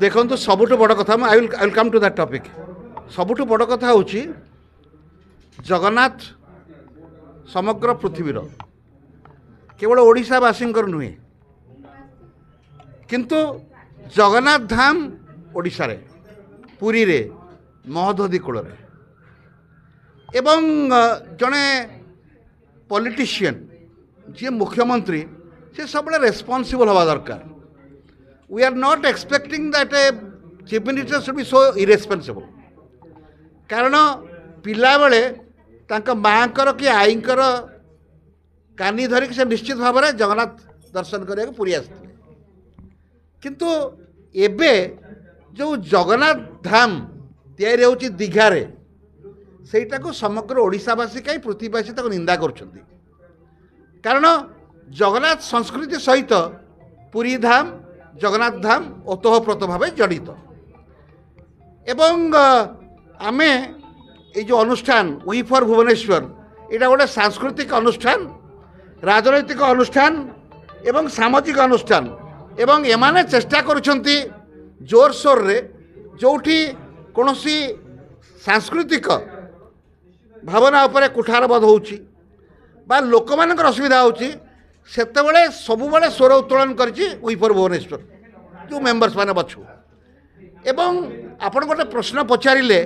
देखो सबुठ बड़ कथा I will come to that topic. सबुठ बड़ कथा हूँ जगन्नाथ समग्र पृथ्वीर केवल ओडिशावासी नुहे किंतु जगन्नाथ धाम ओडिशा रे पुरी रे महोदधि कूल एवं जड़े पॉलिटिशियन जी मुख्यमंत्री से सब रेस्पॉन्सिबल हवा दरकार। We are not expecting that a chief minister should be so irresponsible कारण पिला बेले तांका माँकर कि आईकर कानी धरिक से निश्चित भाव में जगन्नाथ दर्शन करने पुरी आसते किंतु एबे जो जगन्नाथ धाम तैयारी होची दीघारे सेटा को समग्र ओडिशावासी कहीं पृथ्वीवासी तक निंदा करुछंती कारण जगन्नाथ संस्कृति सहित पुरी धाम जगन्नाथ धाम ओतोप्रोत भाव जड़ित एवं आमे ये जो अनुष्ठान वी फॉर भुवनेश्वर यहाँ गोटे सांस्कृतिक अनुष्ठान राजनैतिक अनुष्ठान एवं सामाजिक अनुष्ठान एवं एमाने चेष्टा करुछंती जोरसोर रे जोठी कोनोसी सांस्कृतिक भावना उपरे कुठारबोध होउची बा लोक मानकर असुविधा होउची सेतेबेले सबुबेले स्वर उत्तोलन करची वी फॉर भुवनेश्वर जो मेंबर्स माने बछु एवं आपण गोटे प्रश्न पचारिले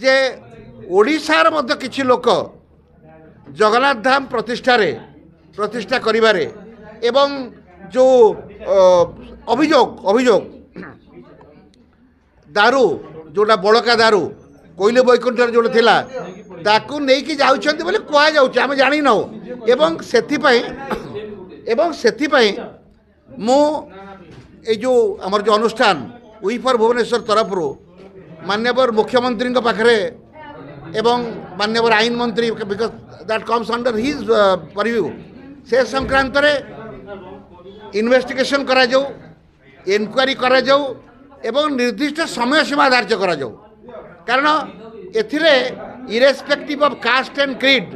जे ओडिशार मध्य किछि लोक जगन्नाथ धाम प्रतिष्ठा करिबारे एवं जो अभियोग दारू जोटा बड़का दारू कोइले बैकुंठ जोटा थिला ताकू नेकी जाउछंती बोले कुआ जाउछ आमे जानि न एवं सेथिपाई मु ए जो हमर जो अनुष्ठान वी फॉर भुवनेश्वर तरफ रो माननीय मुख्यमंत्री पाखरे एवं माननीय आईन मंत्री because that comes under his purview से संक्रांत रे इन्वेस्टिगेशन करा जाऊ इनक्वारी करा जाऊ एवं निर्दिष्ट समय सीमा धार्य करा जाऊ कारण एथिरे irrespective of caste and creed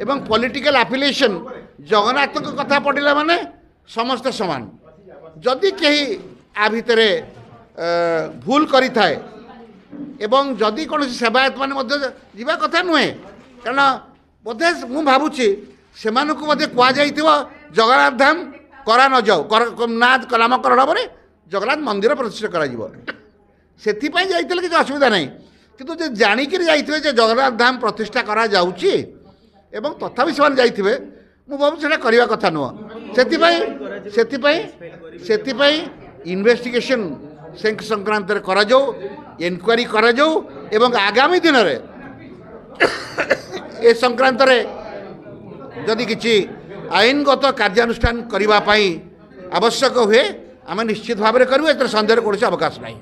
एवं पॉलिटिकल एफिलिएशन जगन्नाथ को कथा पड़िला माने समस्त समान जदि कहीं आ भितरे भूल करि थाए एवं जदि कौन सेवायत मैंने जीवा कथा नुहे कारण बोधे मु भावुची से कहुई जगन्नाथ धाम करा न जाऊ ना नामकरण हम जगन्नाथ मंदिर प्रतिष्ठा कर जाइए किसी असुविधा नहीं किंतु जे जाणिक जाइए जगन्नाथ धाम प्रतिष्ठा करा जाउची एवं तथापि से जाइए मु भाव से करवा कथा नुह से इन्वेस्टिगेशन संक्रांत करा जाऊ इनक्वारी करा जाऊ एवं आगामी दिन रे ए संक्रांत रे जदि किछि आईनगत कार्यानुष्ठान करने आवश्यक हुए आम निश्चित भाव में करूँ एत सन्देह कौन अवकाश नहीं।